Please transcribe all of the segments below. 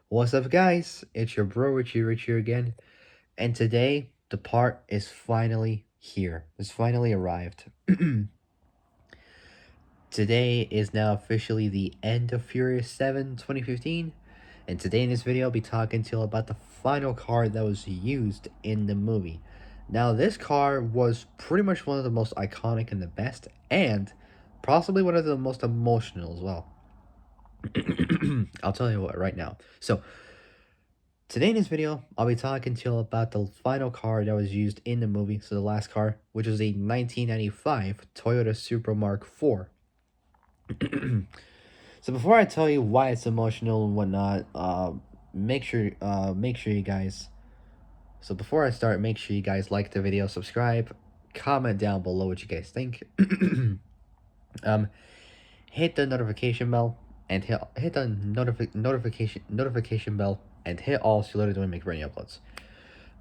What's up, guys? It's your bro Rich here again, and today the part is finally here. It's finally arrived. Today is now officially the end of Furious 7 2015, and today in this video I'll be talking to you about the final car that was used in the movie. Now, this car was pretty much one of the most iconic and the best, and possibly one of the most emotional as well. I'll tell you what right now. So, today in this video, I'll be talking to you about the final car that was used in the movie, so the last car, which was a 1995 Toyota Supra Mark IV. So before I tell you why it's emotional and whatnot, make sure you guys. So before I start, make sure you guys like the video, subscribe, comment down below what you guys think. um, hit the notification bell and hit the notification bell and hit all so you literally don't make brand new uploads.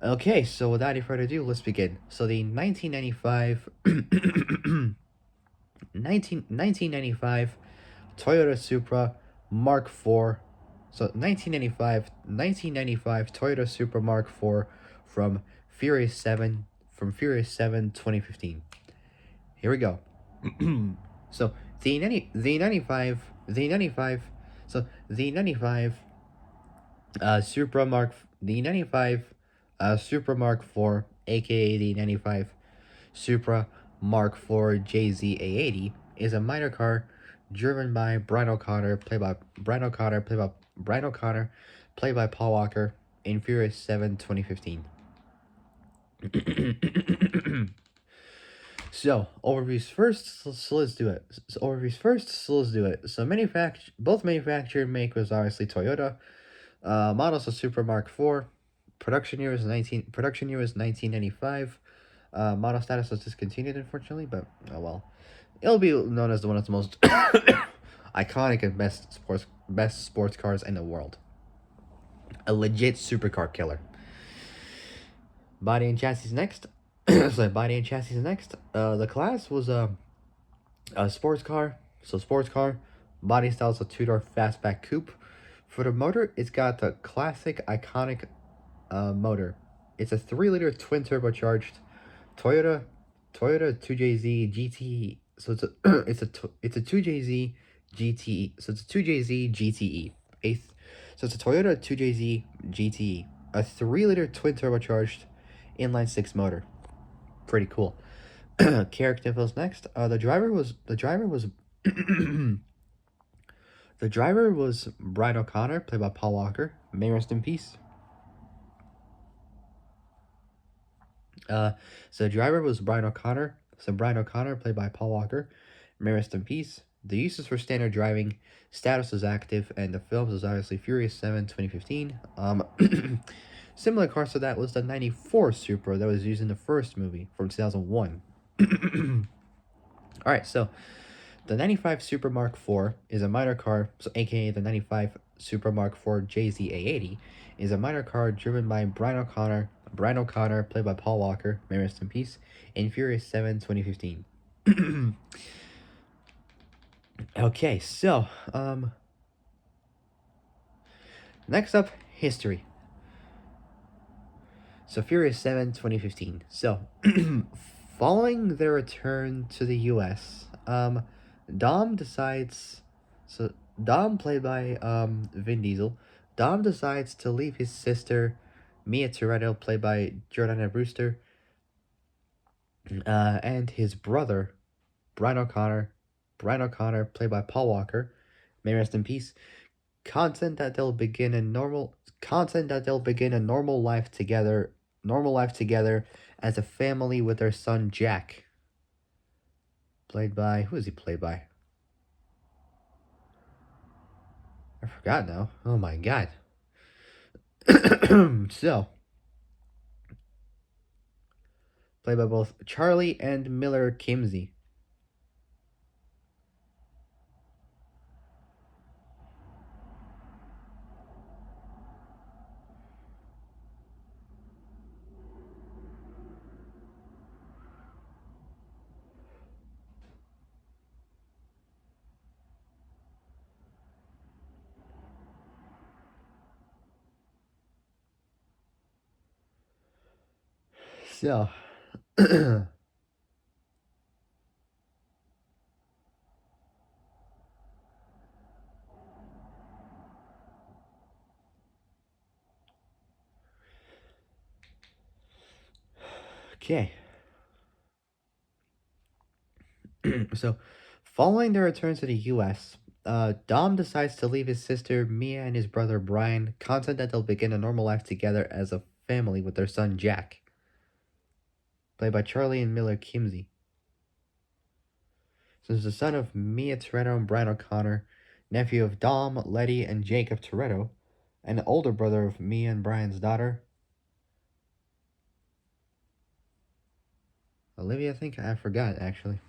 Okay, so without any further ado, let's begin. So the 1995 Toyota Supra Mark IV. So 1995 Toyota Supra Mark IV from Furious 7 2015. Here we go. So the 95 so the 95 Supra Mark the 95 Supra Mark IV, aka the 95 Supra Mark IV JZ-A80, is a minor car driven by Brian O'Connor, played by Paul Walker in Furious 7 2015. So overviews first, so let's do it. So both manufacturer and make was obviously Toyota. Models of Supra Mark IV. Production year was 1995. Model status was discontinued, unfortunately, but oh well. It'll be known as one of the most iconic and best sports cars in the world. A legit supercar killer. Body and chassis next. Body and chassis next. The class was a sports car. So sports car. Body style is a two-door fastback coupe. For the motor, it's got the classic iconic motor. It's a 3-liter twin turbocharged Toyota 2JZ GTE. So it's a 2JZ GTE. So it's a 2JZ GTE. So it's a Toyota 2JZ GTE, a 3-liter twin turbocharged inline 6 motor. Pretty cool. Character infos next. The driver was the driver was Brian O'Connor, played by Paul Walker. May rest in peace. So the driver was Brian O'Connor. So Brian O'Connor, played by Paul Walker. May rest in peace. The uses for standard driving. Status was active, and the films was obviously Furious 7 2015. Similar cars to that was the 94 Supra that was used in the first movie from 2001. Alright, so the 95 Supra Mark IV is a minor car, so aka the 95 Supra Mark IV JZ-A80, is a minor car driven by Brian O'Connor, played by Paul Walker, may rest in peace, in Furious 7 2015. Okay, so, next up, history. So, Furious 7 2015. So, following their return to the US, Dom decides. So, Dom, played by Vin Diesel, Dom decides to leave his sister, Mia Toretto, played by Jordana Brewster, and his brother, Brian O'Connor, played by Paul Walker, may rest in peace. Content that they'll begin a normal life together, as a family with their son Jack. Played by, who is he played by? I forgot now. Oh my god. So, played by both Charlie and Miller Kimsey. So, okay. So, following their return to the U.S., Dom decides to leave his sister Mia and his brother Brian, content that they'll begin a normal life together as a family with their son Jack, played by Charlie and Miller Kimsey. So, he's the son of Mia Toretto and Brian O'Connor, nephew of Dom, Letty, and Jacob Toretto, and the older brother of Mia and Brian's daughter, Olivia. I think I forgot actually.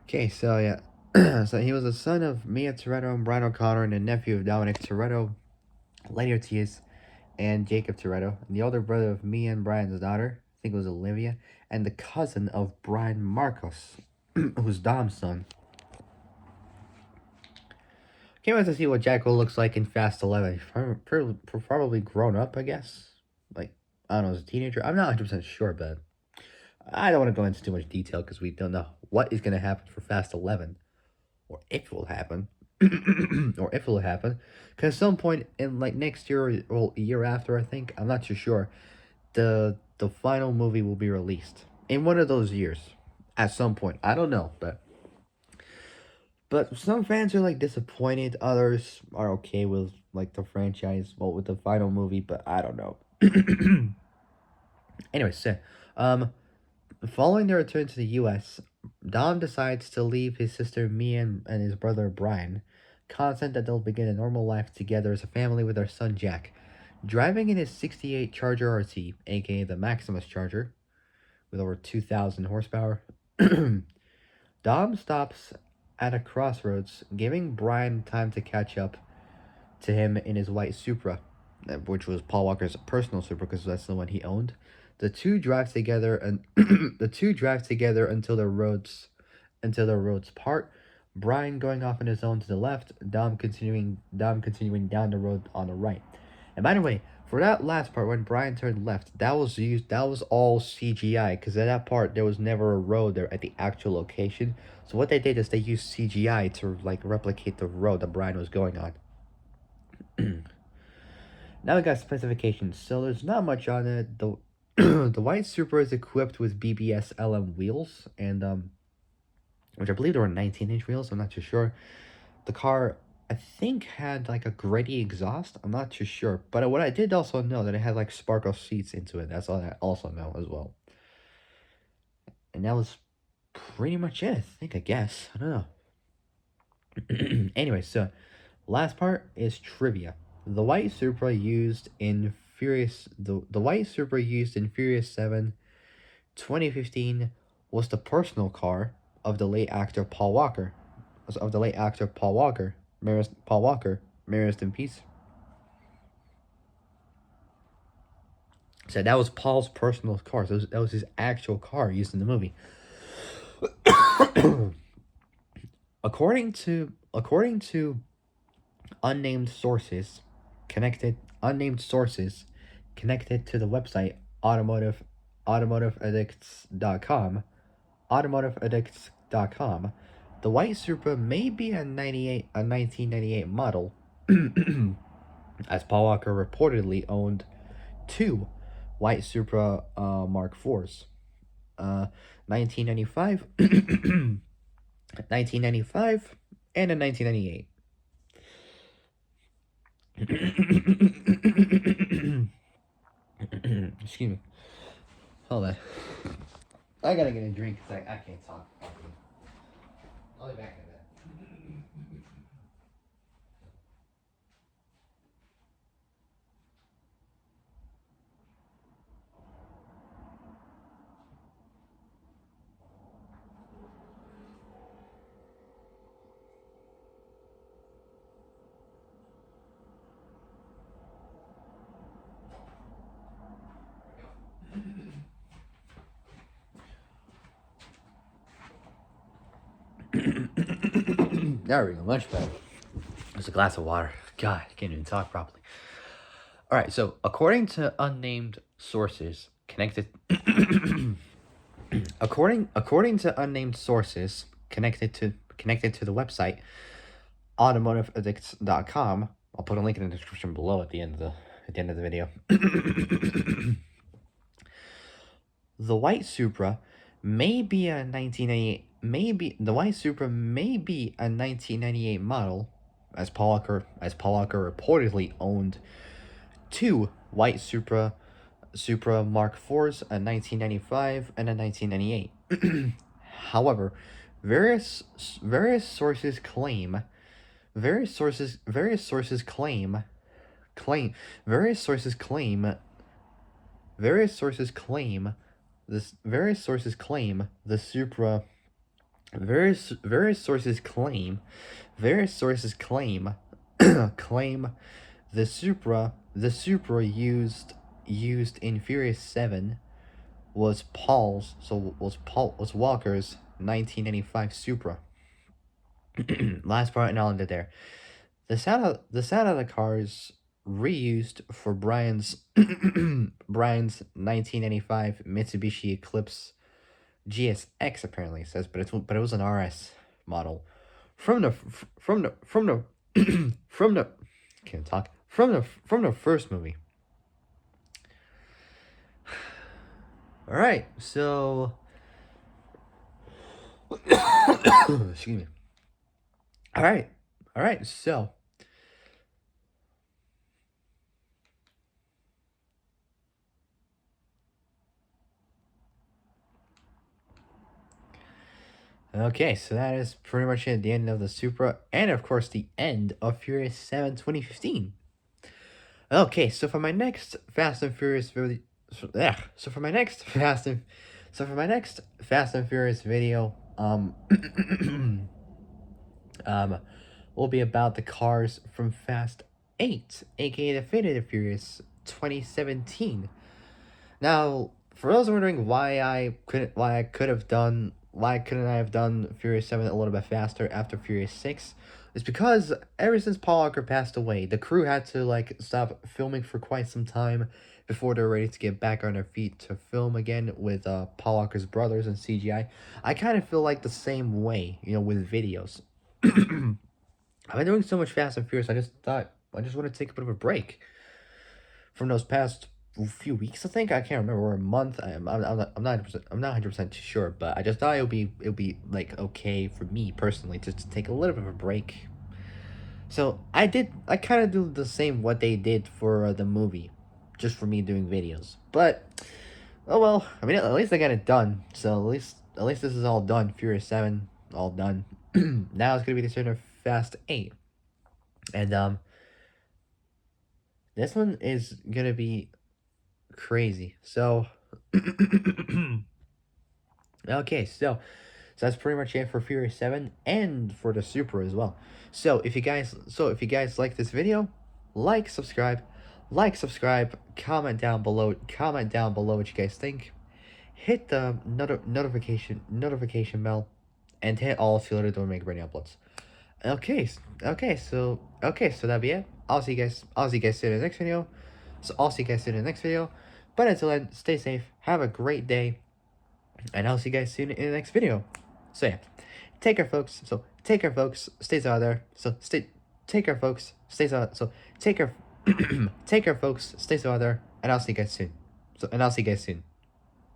Okay, so yeah. So he was the son of Mia Toretto and Brian O'Connor and a nephew of Dominic Toretto, Lenny Ortiz, and Jacob Toretto, and the older brother of Mia and Brian's daughter, I think it was Olivia, and the cousin of Brian Marcos, who's Dom's son. Can't wait to see what Jacko looks like in Fast 11. He's probably grown up, I guess. Like, I don't know, as a teenager. I'm not 100% sure, but I don't want to go into too much detail because we don't know what is going to happen for Fast 11. Or if it will happen, or if it will happen, because at some point in like next year or a year after, I think I'm not too sure, the final movie will be released in one of those years, at some point. I don't know, but some fans are like disappointed. Others are okay with like the franchise, well, with the final movie, but I don't know. Anyway, so um, following their return to the U.S., Dom decides to leave his sister Mia and his brother Brian, content that they'll begin a normal life together as a family with their son Jack. Driving in his 68 Charger RT, aka the Maximus Charger, with over 2,000 horsepower, Dom stops at a crossroads, giving Brian time to catch up to him in his white Supra, which was Paul Walker's personal Supra because that's the one he owned. The two drive together and the two drive together until their roads part. Brian going off on his own to the left, Dom continuing down the road on the right. And by the way, for that last part when Brian turned left, that was all CGI because at that part there was never a road there at the actual location. So what they did is they used CGI to like replicate the road that Brian was going on. Now we got specifications. So there's not much on it. The the white Supra is equipped with BBS LM wheels and which I believe they were 19-inch wheels. I'm not too sure. The car I think had like a gritty exhaust. I'm not too sure. But what I did also know that it had like sparkle seats into it. That's all I also know as well. And that was pretty much it. I guess. I don't know. Anyway, so last part is trivia. The white Supra used in the white Supra used in Furious 7 2015 was the personal car of the late actor Paul Walker. Of the late actor Paul Walker. Paul Walker. May rest in peace. So that was Paul's personal car. So that was his actual car used in the movie. According to unnamed sources unnamed sources connected to the website automotiveaddicts.com automotiveaddicts.com, the white Supra may be a 1998 model as Paul Walker reportedly owned two white Supra Mark IVs. 1995 1995 and a 1998. Excuse me. Hold on. I gotta get a drink because I can't talk. I'll be back in a minute. There we go, much better. There's a glass of water. God, I can't even talk properly. All right, so according to unnamed sources connected, according to unnamed sources connected to the website automotiveaddicts.com. I'll put a link in the description below at the end of the video. The white Supra may be a 1998. The white Supra may be a 1998 model, as Paul Walker reportedly owned two white Supra Mark IVs, a 1995 and a 1998. However, various sources claim various sources claim various sources claim various sources claim the Supra various sources claim claim the Supra used in Furious 7 was Walker's 1995 Supra. Last part and I'll end it there. The sound of the cars reused for Brian's 1995 Mitsubishi Eclipse GSX apparently says, but it was an RS model from the can't talk from the first movie. All right, so excuse me. All right, so okay, so that is pretty much it, the end of the Supra, and of course the end of Furious 7 2015. Okay, so for my next Fast and Furious video, so for my next Fast and Furious video, will be about the cars from Fast 8, aka the Fate of the Furious 2017. Now, for those wondering why couldn't I have done Furious 7 a little bit faster after Furious 6, it's because ever since Paul Walker passed away, the crew had to stop filming for quite some time before they're ready to get back on their feet to film again with Paul Walker's brothers and CGI. I kind of feel like the same way, with videos. I've been doing so much Fast and Furious, I just thought I just want to take a bit of a break from those past few weeks. I think I can't remember, or a month. I'm not 100% sure, but I just thought it would be okay for me personally just to take a little bit of a break. So I kind of do the same what they did for the movie, just for me doing videos. But oh well, I mean at least I got it done. So at least this is all done. Furious 7 all done. Now it's gonna be the turn of Fast 8, and this one is gonna be crazy. So okay, so that's pretty much it for Furious 7 and for the Supra as well. So if you guys like this video, subscribe, comment down below what you guys think. Hit the notification bell and hit all so you don't make brand new uploads. So that'll be it. I'll see you guys soon in the next video. But until then, stay safe, have a great day, and I'll see you guys soon in the next video. So yeah, take care, folks. Take care, folks. Stay out there. Take care, folks. Stay out. Take care, folks. Stay out there, and I'll see you guys soon.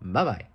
Bye bye.